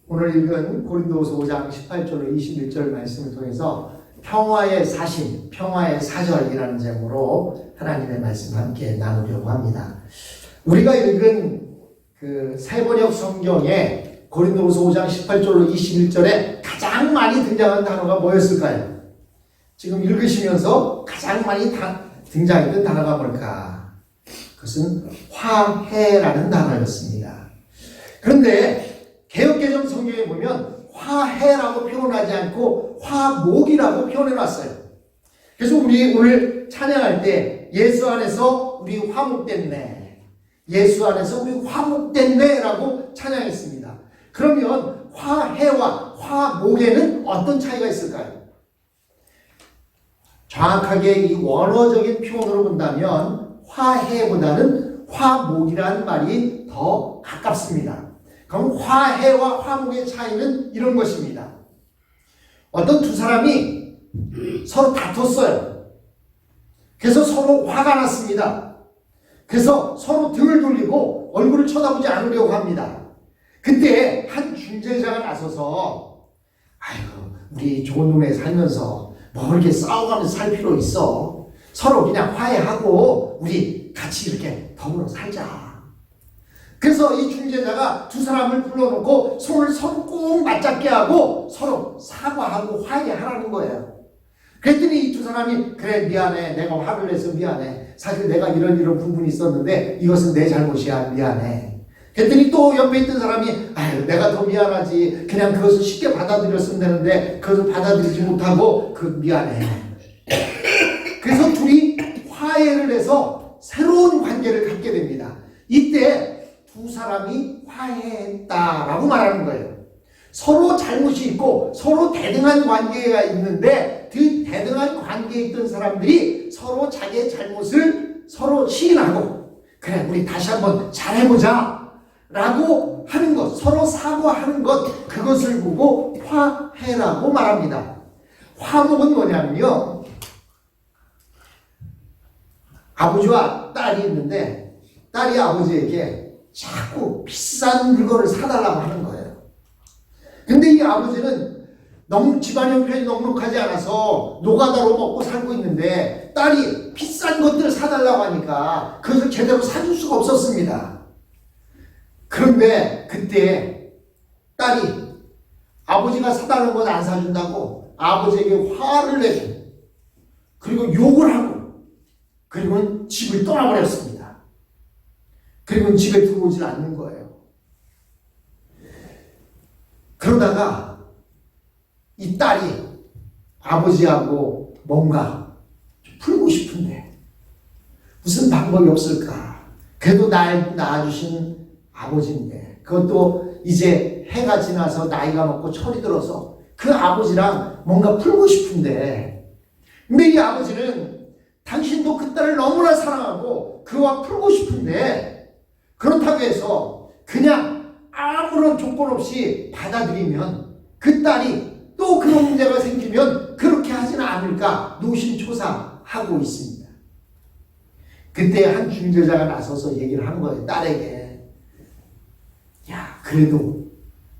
오늘 읽은 고린도후서 5장 18절로 21절 말씀을 통해서 평화의 사신, 평화의 사절이라는 제목으로 하나님의 말씀을 함께 나누려고 합니다. 우리가 읽은 그 세번역 성경에 고린도후서 5장 18절로 21절에 가장 많이 등장한 단어가 뭐였을까요? 지금 읽으시면서 가장 많이 등장했던 단어가 뭘까? 그것은 화해라는 단어였습니다. 그런데 개역개정 성경에 보면 화해라고 표현하지 않고 화목이라고 표현해놨어요. 그래서 우리 오늘 찬양할 때 예수 안에서 우리 화목됐네, 예수 안에서 우리 화목됐네 라고 찬양했습니다. 그러면 화해와 화목에는 어떤 차이가 있을까요? 정확하게 이 원어적인 표현으로 본다면 화해보다는 화목이라는 말이 더 가깝습니다. 그럼 화해와 화목의 차이는 이런 것입니다. 어떤 두 사람이 서로 다퉜어요. 그래서 서로 화가 났습니다. 그래서 서로 등을 돌리고 얼굴을 쳐다보지 않으려고 합니다. 그때 한 중재자가 나서서 아이고 우리 좋은 동네에 살면서 뭐 이렇게 싸워가면서 살 필요 있어. 서로 그냥 화해하고 우리 같이 이렇게 더불어 살자. 그래서 이 중재자가 두 사람을 불러놓고 손을 서로 꼭 맞잡게 하고 서로 사과하고 화해하라는 거예요. 그랬더니 이 두 사람이 그래 미안해, 내가 화를 내서 미안해, 사실 내가 이런 부분이 있었는데 이것은 내 잘못이야, 미안해. 그랬더니 또 옆에 있던 사람이 아유 내가 더 미안하지, 그냥 그것을 쉽게 받아들였으면 되는데 그것을 받아들이지 못하고 미안해. 그래서 둘이 화해를 해서 새로운 관계를 갖게 됩니다. 이때 두 사람이 화해했다라고 말하는 거예요. 서로 잘못이 있고 서로 대등한 관계가 있는데 그 대등한 관계에 있던 사람들이 서로 자기의 잘못을 서로 시인하고 그래 우리 다시 한번 잘해보자 라고 하는 것, 서로 사과하는 것, 그것을 보고 화해라고 말합니다. 화목은 뭐냐면요, 아버지와 딸이 있는데 딸이 아버지에게 자꾸 비싼 물건을 사달라고 하는 거예요. 근데 이 아버지는 너무 집안 형편이 넉넉하지 않아서 노가다로 먹고 살고 있는데 딸이 비싼 것들을 사달라고 하니까 그것을 제대로 사줄 수가 없었습니다. 그런데 그때 딸이 아버지가 사달라는 건 안 사준다고 아버지에게 화를 내고 그리고 욕을 하고 그리고 집을 떠나버렸습니다. 그리고 집에 들어오질 않는 거예요. 그러다가 이 딸이 아버지하고 뭔가 좀 풀고 싶은데 무슨 방법이 없을까? 그래도 날 낳아주신 아버지인데 그것도 이제 해가 지나서 나이가 먹고 철이 들어서 그 아버지랑 뭔가 풀고 싶은데 근데 이 아버지는 당신도 그 딸을 너무나 사랑하고 그와 풀고 싶은데 그렇다고 해서 그냥 아무런 조건 없이 받아들이면 그 딸이 또 그런 문제가 생기면 그렇게 하지는 않을까 노심초사하고 있습니다. 그때 한 중재자가 나서서 얘기를 한 거예요. 딸에게 야 그래도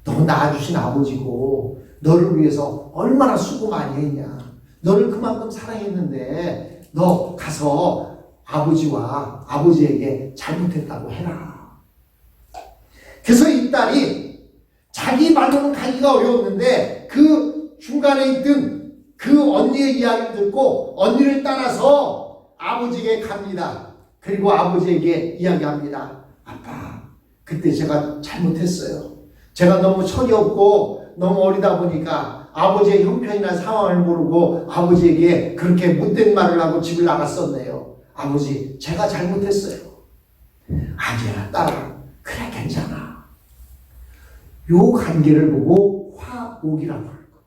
너 낳아주신 아버지고 너를 위해서 얼마나 수고 많이 했냐. 너를 그만큼 사랑했는데 너 가서 아버지와 아버지에게 잘못했다고 해라. 그래서 이 딸이 자기 말로는 가기가 어려웠는데 그 중간에 있던 그 언니의 이야기를 듣고 언니를 따라서 아버지에게 갑니다. 그리고 아버지에게 이야기합니다. 아빠, 그때 제가 잘못했어요. 제가 너무 철이 없고 너무 어리다 보니까 아버지의 형편이나 상황을 모르고 아버지에게 그렇게 못된 말을 하고 집을 나갔었네요. 아버지, 제가 잘못했어요. 아니야, 딸아. 그래, 괜찮아. 요 관계를 보고 화목이라고 하는 거예요.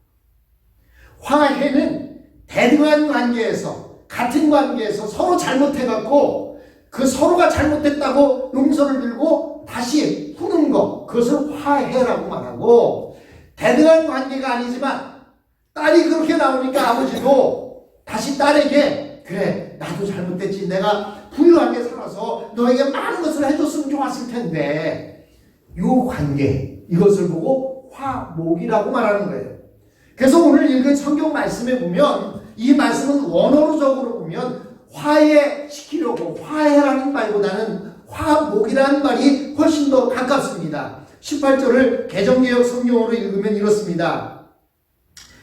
화해는 대등한 관계에서, 같은 관계에서 서로 잘못해갖고 그 서로가 잘못했다고 용서를 빌고 다시 푸는 거, 그것을 화해라고 말하고, 대등한 관계가 아니지만 딸이 그렇게 나오니까 아버지도 다시 딸에게 그래 나도 잘못했지, 내가 부유하게 살아서 너에게 많은 것을 해줬으면 좋았을 텐데, 이 관계, 이것을 보고 화목이라고 말하는 거예요. 그래서 오늘 읽은 성경 말씀에 보면 이 말씀은 원어로적으로 보면 화해시키려고 화해라는 말보다는 화목이라는 말이 훨씬 더 가깝습니다. 18절을 개정개혁 성경으로 읽으면 이렇습니다.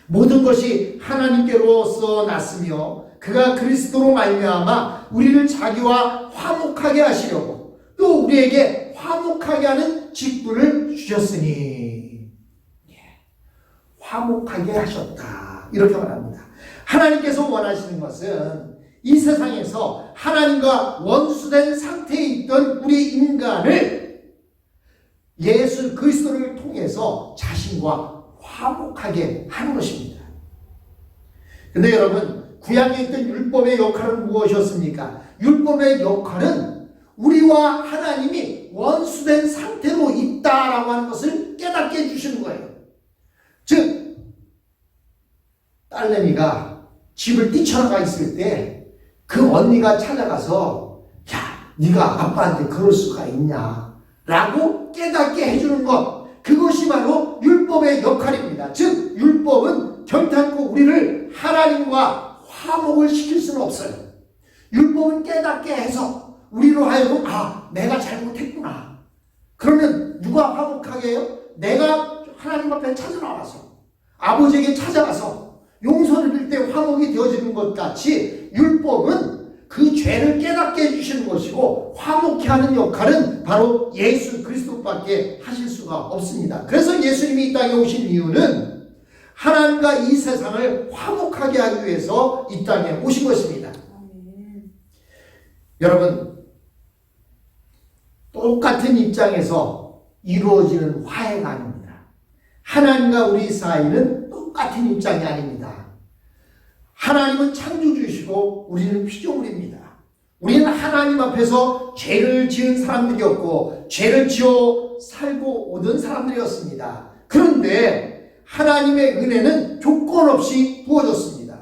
모든 것이 하나님께로서 났으며 그가 그리스도로 말미암아 우리를 자기와 화목하게 하시려고 또 우리에게 화목하게 하는 직분을 주셨으니 화목하게 하셨다. 이렇게 말합니다. 하나님께서 원하시는 것은 이 세상에서 하나님과 원수된 상태에 있던 우리 인간을 예수 그리스도를 통해서 자신과 화목하게 하는 것입니다. 근데 여러분, 구약에 있던 율법의 역할은 무엇이었습니까? 율법의 역할은 우리와 하나님이 원수된 상태로 있다라고 하는 것을 깨닫게 해주시는 거예요. 즉 딸내미가 집을 뛰쳐나가 있을 때 그 언니가 찾아가서 야, 네가 아빠한테 그럴 수가 있냐 라고 깨닫게 해주는 것, 그것이 바로 율법의 역할입니다. 즉 율법은 결단코 우리를 하나님과 화목을 시킬 수는 없어요. 율법은 깨닫게 해서 우리로 하여금 내가 잘못했구나. 그러면 누가 화목하게 해요? 내가 하나님 앞에 찾아나와서 아버지에게 찾아가서 용서를 빌 때 화목이 되어지는 것 같이 율법은 그 죄를 깨닫게 해주시는 것이고 화목케 하는 역할은 바로 예수 그리스도밖에 하실 수가 없습니다. 그래서 예수님이 이 땅에 오신 이유는 하나님과 이 세상을 화목하게 하기 위해서 이 땅에 오신 것입니다. 여러분, 똑같은 입장에서 이루어지는 화해가 아닙니다. 하나님과 우리 사이는 똑같은 입장이 아닙니다. 하나님은 창조주이시고 우리는 피조물입니다. 우리는 하나님 앞에서 죄를 지은 사람들이었고 죄를 지어 살고 오던 사람들이었습니다. 그런데 하나님의 은혜는 조건 없이 부어졌습니다.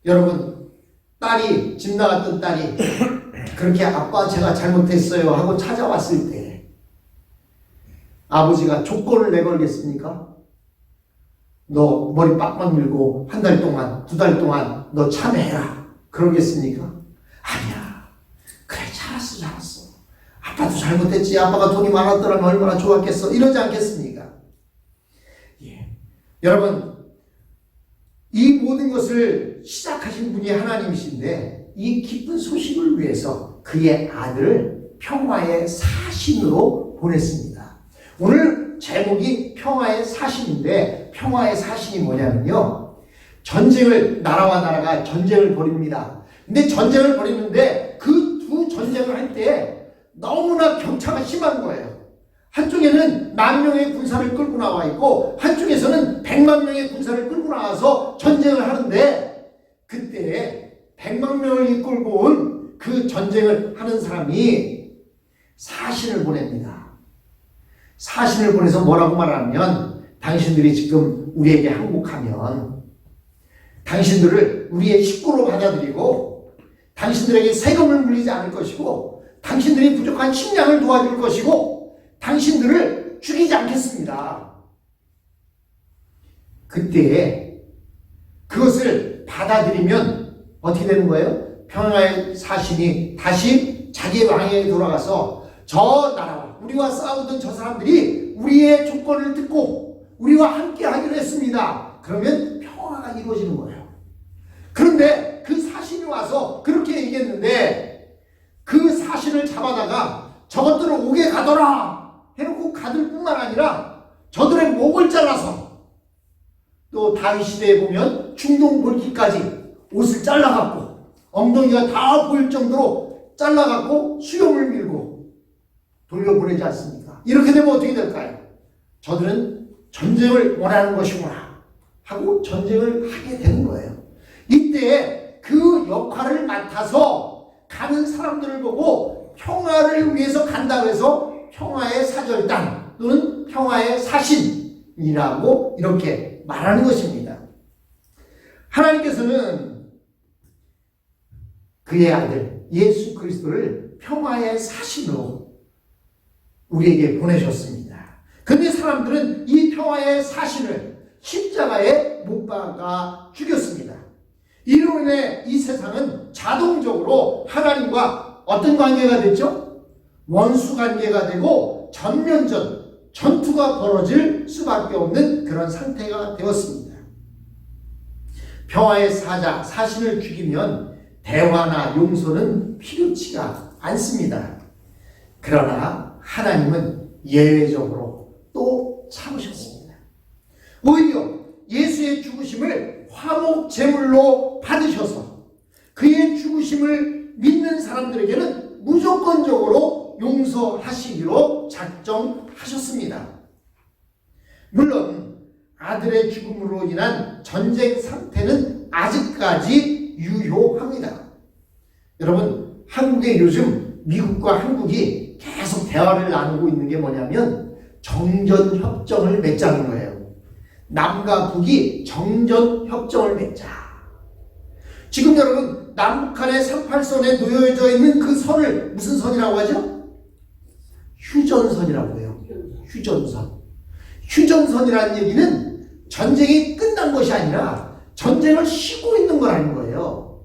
여러분, 집 나갔던 딸이 그렇게 아빠 제가 잘못했어요 하고 찾아왔을 때 아버지가 조건을 내걸겠습니까? 너 머리 빡빡 밀고 한 달 동안, 2달 동안 너 참여해라. 그러겠습니까? 아니야. 그래, 잘했어. 아빠도 잘못했지. 아빠가 돈이 많았더라면 얼마나 좋았겠어. 이러지 않겠습니까? 여러분, 이 모든 것을 시작하신 분이 하나님이신데 이 기쁜 소식을 위해서 그의 아들을 평화의 사신으로 보냈습니다. 오늘 제목이 평화의 사신인데 평화의 사신이 뭐냐면요, 나라와 나라가 전쟁을 벌입니다. 근데 전쟁을 벌이는데 그 두 전쟁을 할 때 너무나 격차가 심한 거예요. 한쪽에는 10,000명의 군사를 끌고 나와 있고 한쪽에서는 100만 명의 군사를 끌고 나와서 전쟁을 하는데 그때 100만 명을 이끌고 온 그 전쟁을 하는 사람이 사신을 보냅니다. 사신을 보내서 뭐라고 말하면 당신들이 지금 우리에게 항복하면 당신들을 우리의 식구로 받아들이고 당신들에게 세금을 물리지 않을 것이고 당신들이 부족한 식량을 도와줄 것이고 당신들을 죽이지 않겠습니다. 그때 그것을 받아들이면 어떻게 되는 거예요? 평화의 사신이 다시 자기의 왕에게 돌아가서 저 나라와 우리와 싸우던 저 사람들이 우리의 조건을 듣고 우리와 함께 하기로 했습니다. 그러면 평화가 이루어지는 거예요. 그런데 그 사신이 와서 그렇게 얘기했는데 그 사신을 잡아다가 저것들을 옥에 가둬라 해놓고 가둘 뿐만 아니라 저들의 목을 잘라서 또 다윗 시대에 보면 중동 볼기까지 옷을 잘라갖고 엉덩이가 다 보일 정도로 잘라갖고 수염을 밀고 돌려보내지 않습니까? 이렇게 되면 어떻게 될까요? 저들은 전쟁을 원하는 것이구나 하고 전쟁을 하게 되는 거예요. 이때 그 역할을 맡아서 가는 사람들을 보고 평화를 위해서 간다고 해서 평화의 사절단 또는 평화의 사신이라고 이렇게 말하는 것입니다. 하나님께서는 그의 아들 예수 그리스도를 평화의 사신으로 우리에게 보내셨습니다. 근데 사람들은 이 평화의 사신을 십자가에 못 박아 죽였습니다. 이로 인해 이 세상은 자동적으로 하나님과 어떤 관계가 됐죠? 원수 관계가 되고 전면전, 전투가 벌어질 수밖에 없는 그런 상태가 되었습니다. 평화의 사자, 사신을 죽이면 대화나 용서는 필요치가 않습니다. 그러나 하나님은 예외적으로 또 참으셨습니다. 오히려 예수의 죽으심을 화목 제물로 받으셔서 그의 죽으심을 믿는 사람들에게는 무조건적으로 용서하시기로 작정하셨습니다. 물론 아들의 죽음으로 인한 전쟁 상태는 아직까지 유효합니다. 여러분, 한국의 요즘 미국과 한국이 계속 대화를 나누고 있는 게 뭐냐면 정전협정을 맺자는 거예요. 남과 북이 정전협정을 맺자. 지금 여러분, 남북한의 38선에 놓여져 있는 그 선을 무슨 선이라고 하죠? 휴전선이라고 해요. 휴전선. 휴전선이라는 얘기는 전쟁이 끝난 것이 아니라 전쟁을 쉬고 있는 거라는 거예요.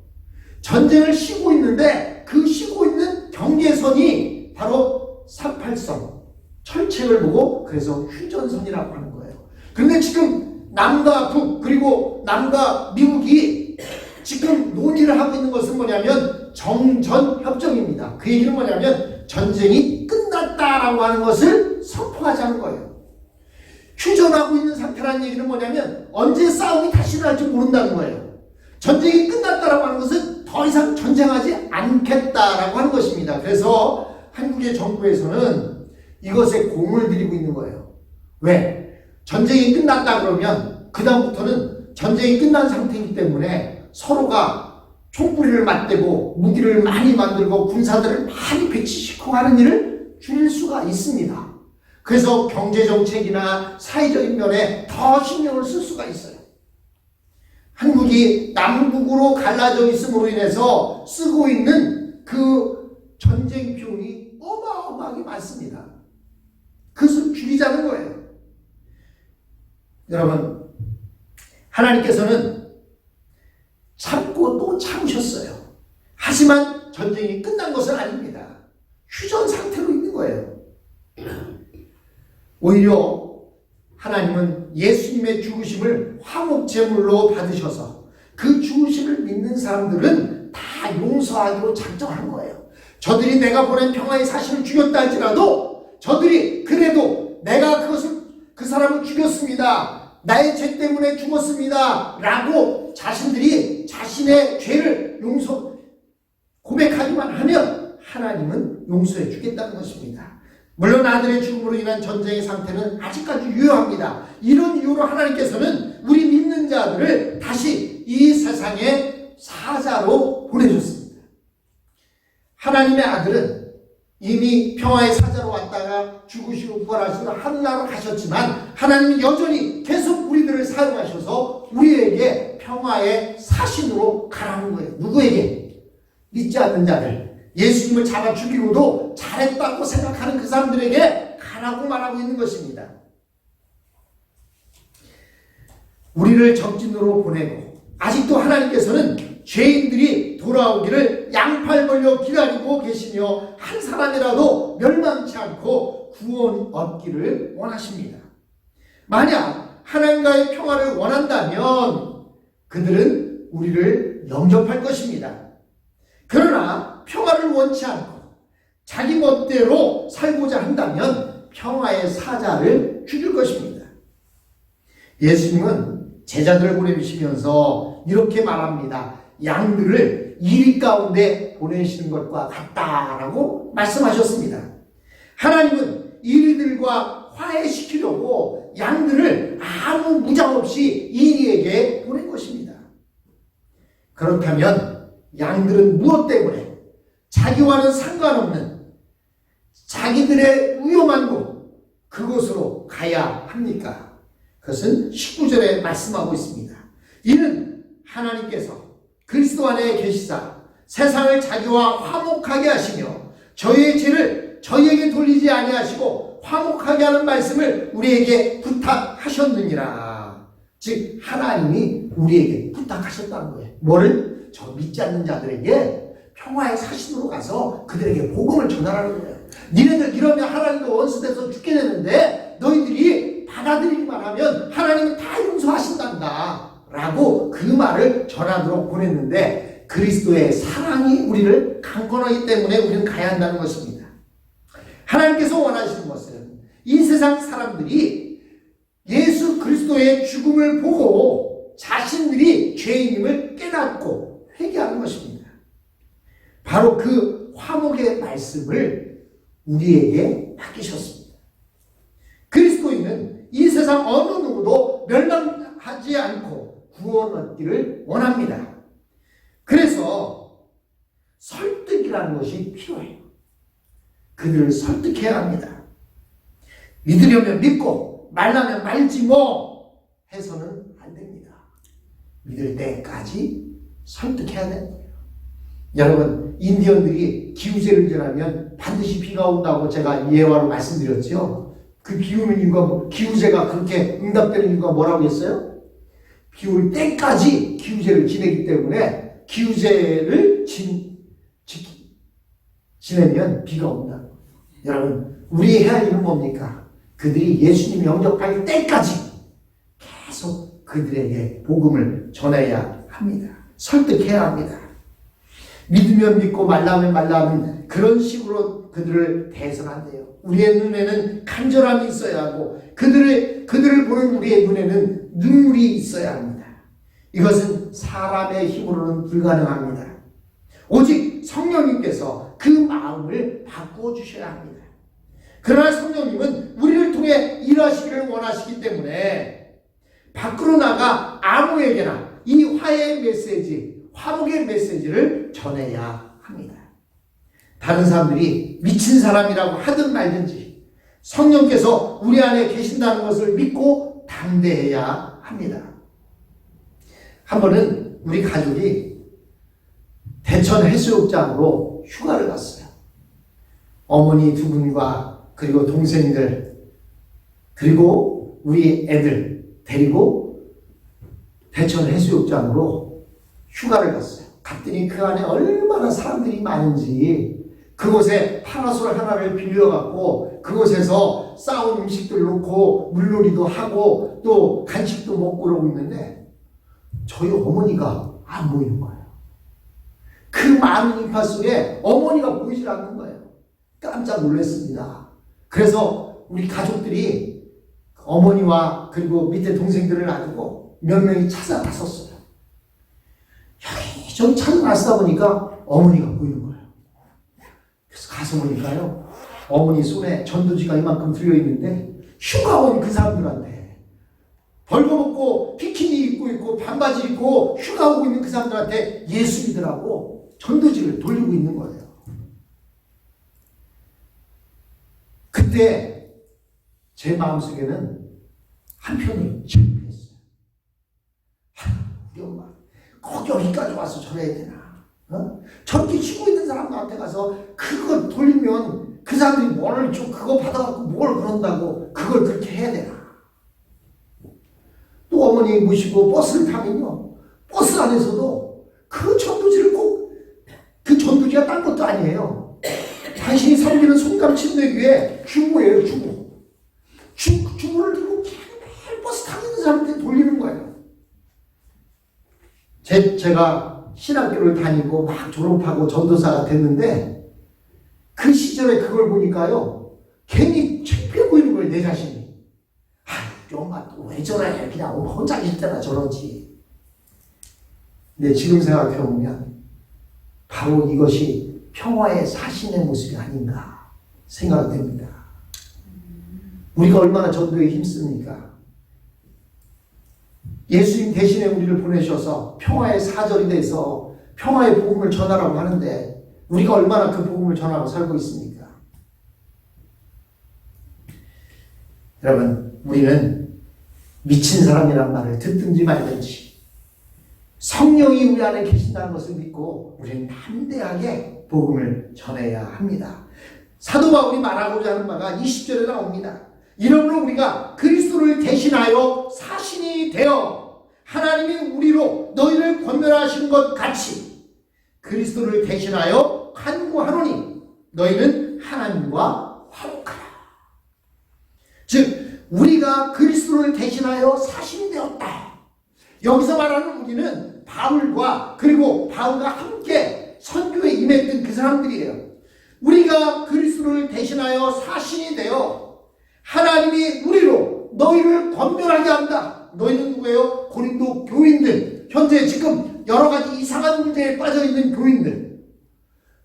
전쟁을 쉬고 있는데 그 쉬고 있는 경계선이 바로 38선, 철책을 보고 그래서 휴전선이라고 하는 거예요. 그런데 지금 남과 북 그리고 남과 미국이 지금 논의를 하고 있는 것은 뭐냐면 정전협정입니다. 그 얘기는 뭐냐면 전쟁이 끝났다라고 하는 것을 선포하자는 거예요. 휴전하고 있는 상태라는 얘기는 뭐냐면 언제 싸움이 다시 일어날지 모른다는 거예요. 전쟁이 끝났다라고 하는 것은 더 이상 전쟁하지 않겠다라고 하는 것입니다. 그래서 한국의 정부에서는 이것에 공을 들이고 있는 거예요. 왜? 전쟁이 끝났다 그러면 그 다음부터는 전쟁이 끝난 상태이기 때문에 서로가 총구리를 맞대고 무기를 많이 만들고 군사들을 많이 배치시키고 하는 일을 줄일 수가 있습니다. 그래서 경제정책이나 사회적인 면에 더 신경을 쓸 수가 있어요. 한국이 남북으로 갈라져 있음으로 인해서 쓰고 있는 그 전쟁 비용이 어마어마하게 많습니다. 그것을 줄이자는 거예요. 여러분, 하나님께서는 참고 또 참으셨어요. 하지만 전쟁이 끝난 것은 아닙니다. 휴전 상태로 있는 거예요. 오히려 하나님은 예수님의 죽으심을 화목제물로 받으셔서 그 죽으심을 믿는 사람들은 다 용서하기로 작정한 거예요. 저들이 내가 보낸 평화의 사신을 죽였다 할지라도 저들이 그래도 내가 그 사람을 죽였습니다. 나의 죄 때문에 죽었습니다. 라고 자신들이 자신의 죄를 고백하기만 하면 하나님은 용서해 주겠다는 것입니다. 물론 아들의 죽음으로 인한 전쟁의 상태는 아직까지 유효합니다. 이런 이유로 하나님께서는 우리 믿는 자들을 다시 이 세상의 사자로 보내셨습니다. 하나님의 아들은 이미 평화의 사자로 왔다가 죽으시고 부활하시고 하늘나라로 가셨지만 하나님은 여전히 계속 우리들을 사용하셔서 우리에게 평화의 사신으로 가라는 거예요. 누구에게? 믿지 않는 자들, 예수님을 잡아 죽이고도 잘했다고 생각하는 그 사람들에게 가라고 말하고 있는 것입니다. 우리를 적진으로 보내고 아직도 하나님께서는 죄인들이 돌아오기를 양팔 벌려 기다리고 계시며 한 사람이라도 멸망치 않고 구원 얻기를 원하십니다. 만약 하나님과의 평화를 원한다면 그들은 우리를 영접할 것입니다. 그러나 평화를 원치 않고 자기 멋대로 살고자 한다면 평화의 사자를 죽일 것입니다. 예수님은 제자들을 보내주시면서 이렇게 말합니다. 양들을 이리 가운데 보내시는 것과 같다라고 말씀하셨습니다. 하나님은 이리들과 화해시키려고 양들을 아무 무장 없이 이리에게 보낸 것입니다. 그렇다면 양들은 무엇 때문에 자기와는 상관없는 자기들의 위험한 곳, 그곳으로 가야 합니까? 그것은 19절에 말씀하고 있습니다. 이는 하나님께서 그리스도 안에 계시사 세상을 자기와 화목하게 하시며 저희의 죄를 저희에게 돌리지 아니하시고 화목하게 하는 말씀을 우리에게 부탁하셨느니라. 즉 하나님이 우리에게 부탁하셨다는 거예요. 뭐를? 저 믿지 않는 자들에게 평화의 사신으로 가서 그들에게 복음을 전하라는 거예요. 니네들 이러면 하나님도 원수돼서 죽게 되는데 너희들이 받아들이기만 하면 하나님은 다 용서하신단다 라고 그 말을 전하도록 보냈는데, 그리스도의 사랑이 우리를 강권하기 때문에 우리는 가야 한다는 것입니다. 하나님께서 원하시는 것은 이 세상 사람들이 예수 그리스도의 죽음을 보고 자신들이 죄인임을 깨닫고 회개하는 것입니다. 바로 그 화목의 말씀을 우리에게 맡기셨습니다. 그리스도인은 이 세상 어느 누구도 멸망하지 않고 구원 얻기를 원합니다. 그래서 설득이라는 것이 필요해요. 그들을 설득해야 합니다. 믿으려면 믿고 말라면 말지 뭐 해서는 안 됩니다. 믿을 때까지 설득해야 되는 거예요. 여러분, 인디언들이 기우제를 지나면 반드시 비가 온다고 제가 예화로 말씀드렸죠. 그 비 오는 이유가, 기우제가 그렇게 응답되는 이유가 뭐라고 했어요? 비 올 때까지 기우제를 지내기 때문에 기우제를 지내면 비가 온다. 여러분, 우리 해야 할 일은 뭡니까? 그들이 예수님 영접할 때까지 계속 그들에게 복음을 전해야 합니다. 설득해야 합니다. 믿으면 믿고 말라면 말라면 그런 식으로 그들을 대해서는 안 돼요. 우리의 눈에는 간절함이 있어야 하고 그들을 보는 우리의 눈에는 눈물이 있어야 합니다. 이것은 사람의 힘으로는 불가능합니다. 오직 성령님께서 그 마음을 바꾸어 주셔야 합니다. 그러나 성령님은 우리를 통해 일하시기를 원하시기 때문에 밖으로 나가 아무에게나 이 화해의 메시지, 화목의 메시지를 전해야 합니다. 다른 사람들이 미친 사람이라고 하든 말든지 성령께서 우리 안에 계신다는 것을 믿고 담대해야 합니다. 한 번은 우리 가족이 대천 해수욕장으로 휴가를 갔어요. 어머니 두 분과 그리고 동생들 그리고 우리 애들 데리고 대천 해수욕장으로 휴가를 갔어요. 갔더니 그 안에 얼마나 사람들이 많은지, 그곳에 파라솔 하나를 빌려갖고 그곳에서 싸운 음식들 놓고 물놀이도 하고 또 간식도 먹고 그러고 있는데 저희 어머니가 안 보이는 거예요. 그 많은 인파 속에 어머니가 보이질 않는 거예요. 깜짝 놀랐습니다. 그래서 우리 가족들이 어머니와 그리고 밑에 동생들을 놔두고 몇 명이 찾아 나섰어요. 여기저기 찾아 나서다 보니까 어머니가 보이는 거예요. 그래서 가서 보니까요, 어머니 손에 전도지가 이만큼 들려있는데 휴가 온 그 사람들한테, 벌거벗고 비키니 입고 있고 반바지 입고 휴가 오고 있는 그 사람들한테 예수 믿으라고 전도지를 돌리고 있는 거예요. 그때 제 마음속에는 한편이 창피했어요. 우리 엄마 꼭 여기까지 와서 전해야 되나? 저렇게 쉬고 있는 사람들한테 가서 그걸 돌리면 그 사람들이 뭘 좀 그거 받아갖고 뭘 그런다고 그걸 그렇게 해야 되나? 또 어머니 모시고 버스를 타면요, 버스 안에서도 그 전도지를 꼭, 그 전도지가 딴 것도 아니에요. 당신이 섬기는 손감 침례교회 주보예요, 주보. 주보를 들고 매일 버스 타고 있는 사람한테 돌리는 거예요. 제가 신학교를 다니고 막 졸업하고 전도사가 됐는데 그 시절에 그걸 보니까요, 괜히 창피해 보이는 거예요, 내 자신이. 엄마 또 왜 저래? 그냥 혼자 계실 때나 저러지. 근데 지금 생각해보면 바로 이것이 평화의 사신의 모습이 아닌가 생각이 됩니다. 우리가 얼마나 전도에 힘씁니까? 예수님 대신에 우리를 보내셔서 평화의 사절이 돼서 평화의 복음을 전하라고 하는데 우리가 얼마나 그 복음을 전하고 살고 있습니까? 여러분, 우리는 미친 사람이란 말을 듣든지 말든지 성령이 우리 안에 계신다는 것을 믿고 우리는 담대하게 복음을 전해야 합니다. 사도 바울이 말하고자 하는 바가 20절에 나옵니다. 이러므로 우리가 그리스도를 대신하여 사신이 되어 하나님이 우리로 너희를 권면하신 것 같이 그리스도를 대신하여 간구하노니 너희는 하나님과 화목하라. 즉 우리가 그리스도를 대신하여 사신이 되었다. 여기서 말하는 우리는 바울과 그리고 바울과 함께 선교에 임했던 그 사람들이에요. 우리가 그리스도를 대신하여 사신이 되어 하나님이 우리로 너희를 권면하게 한다. 너희는 누구예요? 고린도 교인들. 현재 지금 여러 가지 이상한 문제에 빠져있는 교인들.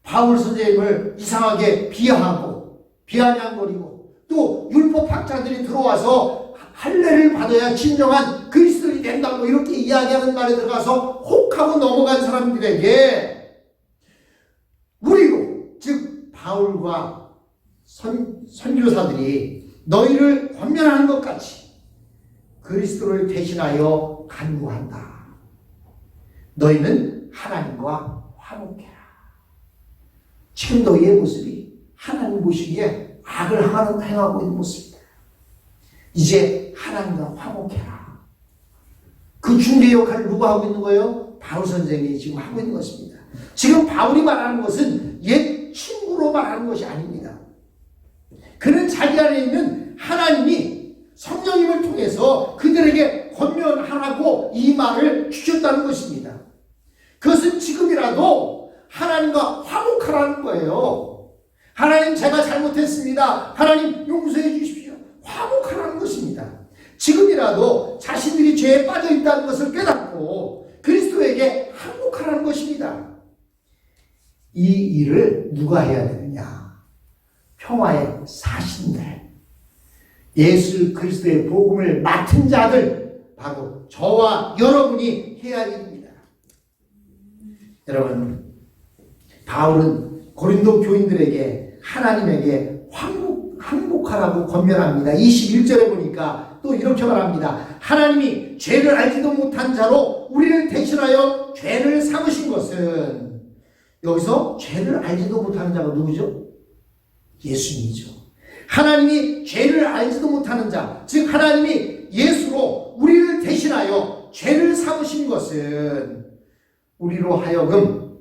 바울 선생님을 이상하게 비하하고 비아냥거리고 또 율법학자들이 들어와서 할례를 받아야 진정한 그리스도인이 된다고 이렇게 이야기하는 말에 들어가서 혹하고 넘어간 사람들에게 우리로 즉 바울과 선교사들이 너희를 권면하는 것 같이 그리스도를 대신하여 간구한다. 너희는 하나님과 화목해라. 지금 너희의 모습이 하나님 보시기에 악을 행하고 있는 모습이다. 이제 하나님과 화목해라. 그 중재 역할을 누가 하고 있는 거예요? 바울 선생님이 지금 하고 있는 것입니다. 지금 바울이 말하는 것은 옛 친구로 말하는 것이 아닙니다. 그는 자기 안에 있는 하나님이 성령님을 통해서 그들에게 권면하라고 이 말을 주셨다는 것입니다. 그것은 지금이라도 하나님과 화목하라는 거예요. 하나님 제가 잘못했습니다. 하나님 용서해 주십시오. 화목하라는 것입니다. 지금이라도 자신들이 죄에 빠져 있다는 것을 깨닫고 그리스도에게 항복하라는 것입니다. 이 일을 누가 해야 되느냐? 평화의 사신들, 예수 그리스도의 복음을 맡은 자들, 바로 저와 여러분이 해야 할 일입니다. 여러분, 바울은 고린도 교인들에게 하나님에게 항복하라고 권면합니다. 21절에 보니까 또 이렇게 말합니다. 하나님이 죄를 알지도 못한 자로 우리를 대신하여 죄를 삼으신 것은, 여기서 죄를 알지도 못하는 자가 누구죠? 예수님이죠. 하나님이 죄를 알지도 못하는 자, 즉 하나님이 예수로 우리를 대신하여 죄를 삼으신 것은 우리로 하여금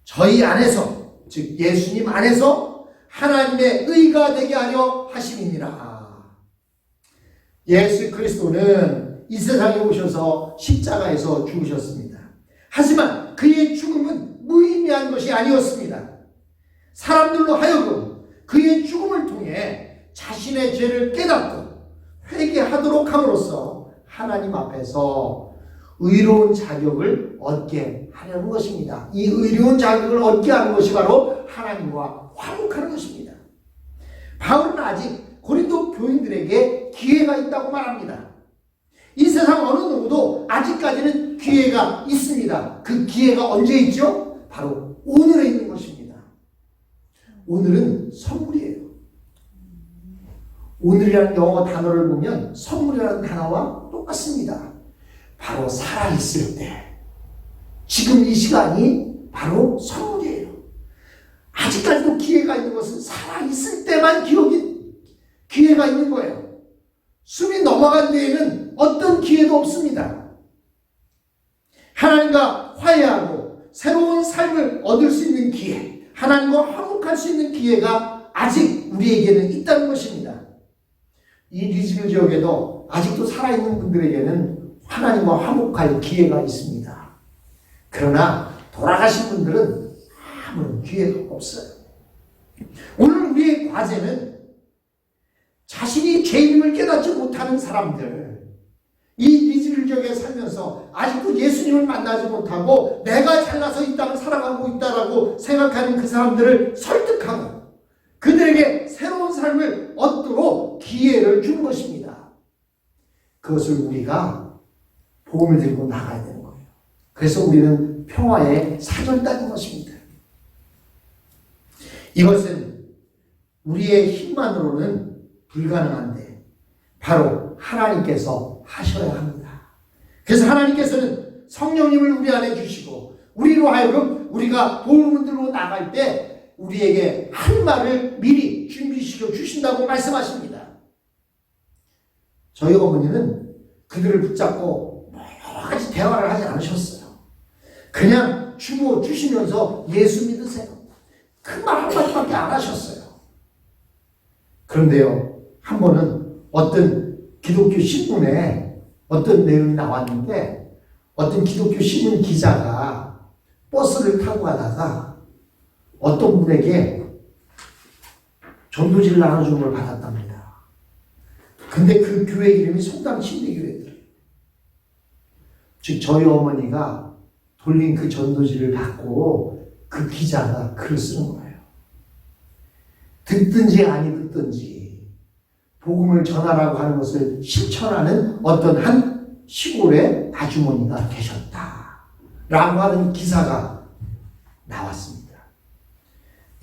저희 안에서, 즉 예수님 안에서 하나님의 의가 되게 하려 하심이니라. 예수 그리스도는 이 세상에 오셔서 십자가에서 죽으셨습니다. 하지만 그의 죽음은 무의미한 것이 아니었습니다. 사람들로 하여금 그의 죽음을 통해 자신의 죄를 깨닫고 회개하도록 함으로써 하나님 앞에서 의로운 자격을 얻게 하려는 것입니다. 이 의로운 자격을 얻게 하는 것이 바로 하나님과 화목하는 것입니다. 바울은 아직 고린도 교인들에게 기회가 있다고 말합니다. 이 세상 어느 누구도 아직까지는 기회가 있습니다. 그 기회가 언제 있죠? 바로 오늘에 있는 것입니다. 오늘은 선물이에요. 오늘이라는 영어 단어를 보면 선물이라는 단어와 똑같습니다. 바로 살아있을 때, 지금 이 시간이 바로 선물이에요. 아직까지도 기회가 있는 것은 살아있을 때만 기회가 있는 거예요. 숨이 넘어간 뒤에는 어떤 기회도 없습니다. 하나님과 화해하고 새로운 삶을 얻을 수 있는 기회, 하나님과 화목할 수 있는 기회가 아직 우리에게는 있다는 것입니다. 이 리즈빌 지역에도 아직도 살아있는 분들에게는 하나님과 화목할 기회가 있습니다. 그러나 돌아가신 분들은 아무런 기회가 없어요. 오늘 우리의 과제는 자신이 죄인임을 깨닫지 못하는 사람들, 이 리즈빌 지역에 살면서 아직도 예수님을 만나지 못하고 내가 잘나서 이 땅을 살아가고 있다라고 생각하는 그 사람들을 설득하고 그들에게 새로운 삶을 얻도록 기회를 주는 것입니다. 그것을 우리가 복음을 들고 나가야 되는 거예요. 그래서 우리는 평화의 사절단인 것입니다. 이것은 우리의 힘만으로는 불가능한데 바로 하나님께서 하셔야 합니다. 그래서 하나님께서는 성령님을 우리 안에 주시고 우리로 하여금 우리가 복음을 들고 나갈 때 우리에게 할 말을 미리 준비시켜 주신다고 말씀하십니다. 저희 어머니는 그들을 붙잡고 여러 가지 대화를 하지 않으셨어요. 그냥 주고 주시면서 예수 믿으세요. 큰 말 한마디밖에 안 하셨어요. 그런데요, 한 번은 어떤 기독교 신문에 어떤 내용이 나왔는데 어떤 기독교 신문 기자가 버스를 타고 가다가 어떤 분에게 전도지를 나눠주는 걸 받았답니다. 근데 그 교회 이름이 송담 침례교회더래요. 즉 저희 어머니가 돌린 그 전도지를 받고 그 기자가 글을 쓰는 거예요. 듣든지 아니 듣든지 복음을 전하라고 하는 것을 실천하는 어떤 한 시골의 아주머니가 계셨다 라고 하는 기사가 나왔습니다.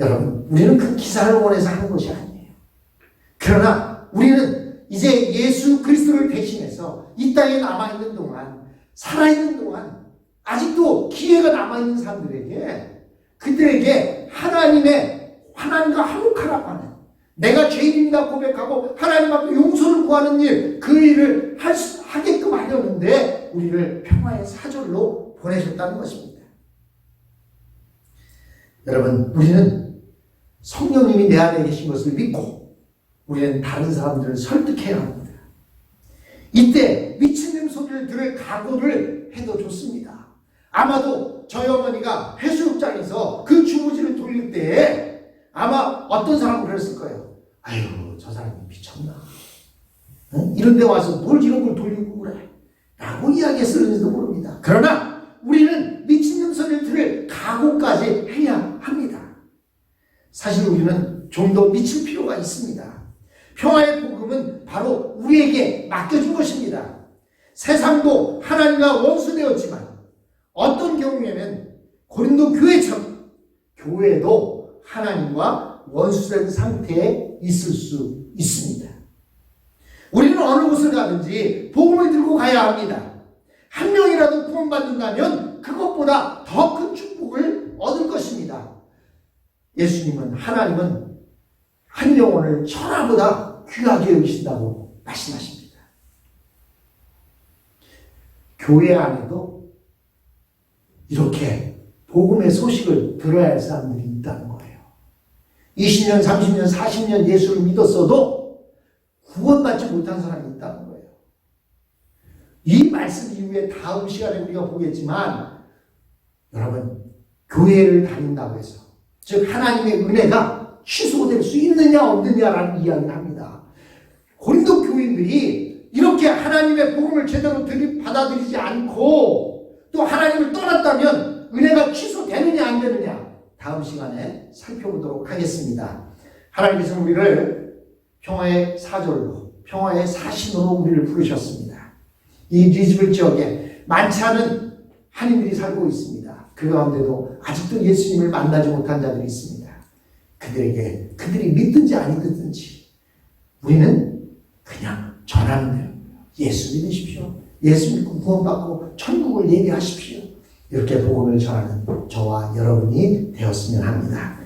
여러분, 우리는 그 기사를 원해서 하는 것이 아니에요. 그러나 우리는 이제 예수 그리스도를 대신해서 이 땅에 남아있는 동안, 살아있는 동안 아직도 기회가 남아있는 사람들에게 그들에게 하나님과 화목하라고 하는, 내가 죄인이다 고백하고 하나님 앞에 용서를 구하는 일, 그 일을 하게끔 하려는데 우리를 평화의 사절로 보내셨다는 것입니다. 여러분, 우리는 성령님이 내 안에 계신 것을 믿고 우리는 다른 사람들을 설득해야 합니다. 이때 미친놈 소리를 들을 각오를 해도 좋습니다. 아마도 저희 어머니가 해수욕장에서 그 주무지를 돌릴 때에 아마 어떤 사람은 그랬을 거예요. 아유, 저 사람이 미쳤나? 응? 이런 데 와서 뭘 이런 걸 돌리고 그래? 라고 이야기했을지도 모릅니다. 그러나 우리는 미친놈 소리를 들을 각오까지 해야 합니다. 사실 우리는 좀 더 미칠 필요가 있습니다. 평화의 복음은 바로 우리에게 맡겨준 것입니다. 세상도 하나님과 원수되었지만 어떤 경우에는 고린도 교회처럼 교회도 하나님과 원수된 상태에 있을 수 있습니다. 우리는 어느 곳을 가든지 복음을 들고 가야 합니다. 한 명이라도 구원받는다면 그것보다 더 큰 축복을 얻을 것입니다. 예수님은, 하나님은 한 영혼을 천하보다 귀하게 여기신다고 말씀하십니다. 교회 안에도 이렇게 복음의 소식을 들어야 할 사람들이 있다는 거예요. 20년, 30년, 40년 예수를 믿었어도 구원받지 못한 사람이 있다는 거예요. 이 말씀 이후에 다음 시간에 우리가 보겠지만, 여러분, 교회를 다닌다고 해서, 즉 하나님의 은혜가 취소될 수 있느냐 없느냐라는 이야기를 합니다. 고린도 교인들이 이렇게 하나님의 복음을 제대로 받아들이지 않고 또 하나님을 떠났다면 은혜가 취소되느냐 안 되느냐, 다음 시간에 살펴보도록 하겠습니다. 하나님께서 우리를 평화의 사절로, 평화의 사신으로 우리를 부르셨습니다. 이 리즈벨 지역에 많지 않은 한인들이 살고 있습니다. 그 가운데도 아직도 예수님을 만나지 못한 자들이 있습니다. 그들에게, 그들이 믿든지 아니 믿든지 우리는 그냥 전하는 대로 예수 믿으십시오. 예수 믿고 구원받고 천국을 예비하십시오. 이렇게 복음을 전하는 저와 여러분이 되었으면 합니다.